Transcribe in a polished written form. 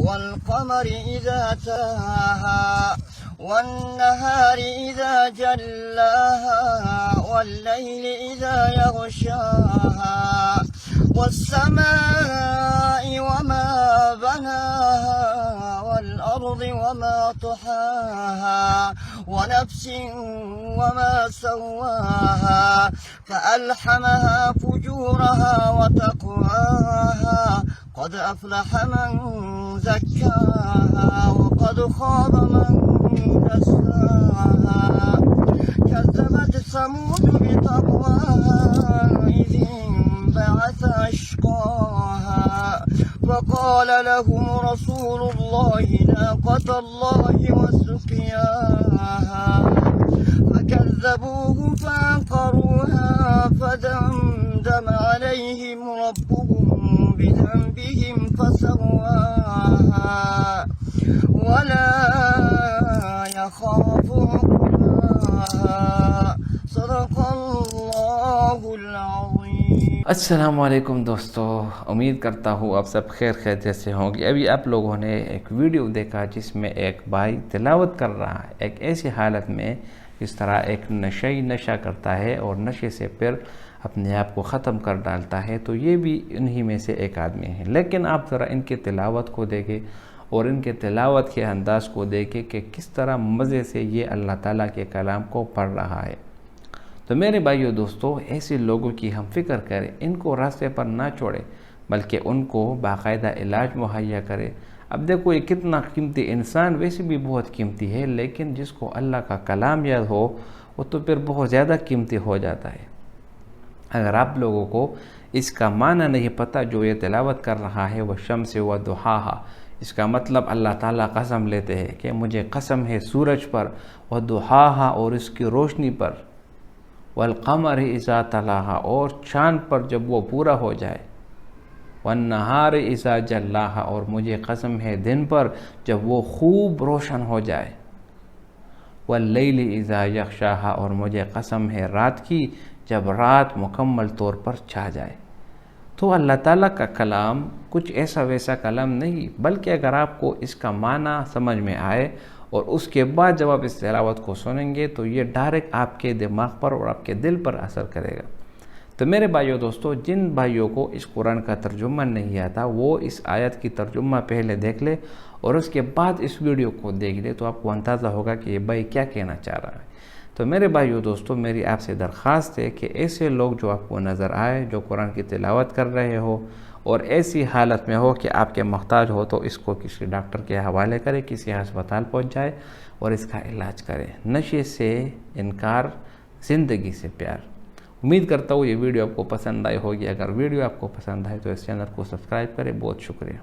والقمر إذا تلاها والنهار إذا جلاها والليل إذا يغشاها والسماء وما بناها والأرض وما طحاها ونفس وما سواها فألحمها فجورها وتقواها قد أفلح من زكاها وقد خاب من دساها كذبت ثمود بطغواها إذ انبعث أشقاها فقال لهم رسول الله ناقة الله وسقياها فكذبوه فعقروها فدمدم عليهم ربهم بذنبهم فسواها ولا يخاف عقباها صدق اللہ العظیم۔ السلام علیکم دوستو، امید کرتا ہوں آپ سب خیر خیریت سے ہوں گے۔ ابھی آپ لوگوں نے ایک ویڈیو دیکھا جس میں ایک بھائی تلاوت کر رہا ہے ایک ایسی حالت میں اس طرح ایک نشہ کرتا ہے اور نشے سے پھر اپنے آپ کو ختم کر ڈالتا ہے، تو یہ بھی انہی میں سے ایک آدمی ہے۔ لیکن آپ ذرا ان کے تلاوت کو دیکھیں اور ان کے تلاوت کے انداز کو دیکھیں کہ کس طرح مزے سے یہ اللہ تعالیٰ کے کلام کو پڑھ رہا ہے۔ تو میرے بھائیو دوستو، ایسے لوگوں کی ہم فکر کریں، ان کو راستے پر نہ چھوڑیں بلکہ ان کو باقاعدہ علاج مہیا کریں۔ اب دیکھو یہ کتنا قیمتی انسان ویسے بھی بہت قیمتی ہے، لیکن جس کو اللہ کا کلام یاد ہو وہ تو پھر بہت زیادہ قیمتی ہو جاتا ہے۔ اگر آپ لوگوں کو اس کا معنی نہیں پتہ جو یہ تلاوت کر رہا ہے والشمس وضحاہا، اس کا مطلب اللہ تعالیٰ قسم لیتے ہیں کہ مجھے قسم ہے سورج پر، وضحاہا اور اس کی روشنی پر، والقمر اذا تلاہا اور چاند پر جب وہ پورا ہو جائے، والنہار اذا جلاہا اور مجھے قسم ہے دن پر جب وہ خوب روشن ہو جائے، واللیل اذا یغشاہا اور مجھے قسم ہے رات کی جب رات مکمل طور پر چھا جائے۔ تو اللہ تعالیٰ کا کلام کچھ ایسا ویسا کلام نہیں، بلکہ اگر آپ کو اس کا معنی سمجھ میں آئے اور اس کے بعد جب آپ اس تلاوت کو سنیں گے تو یہ ڈائریکٹ آپ کے دماغ پر اور آپ کے دل پر اثر کرے گا۔ تو میرے بھائیو دوستو، جن بھائیوں کو اس قرآن کا ترجمہ نہیں آتا وہ اس آیت کی ترجمہ پہلے دیکھ لے اور اس کے بعد اس ویڈیو کو دیکھ لے تو آپ کو اندازہ ہوگا کہ یہ بھائی کیا کہنا چاہ رہا ہے۔ تو میرے بھائیو دوستو، میری آپ سے درخواست ہے کہ ایسے لوگ جو آپ کو نظر آئے جو قرآن کی تلاوت کر رہے ہو اور ایسی حالت میں ہو کہ آپ کے محتاج ہو تو اس کو کسی ڈاکٹر کے حوالے کرے، کسی ہسپتال پہنچ جائے اور اس کا علاج کرے۔ نشے سے انکار، زندگی سے پیار۔ امید کرتا ہوں یہ ویڈیو آپ کو پسند آئی ہوگی۔ اگر ویڈیو آپ کو پسند آئے تو اس چینل کو سبسکرائب کریں۔ بہت شکریہ۔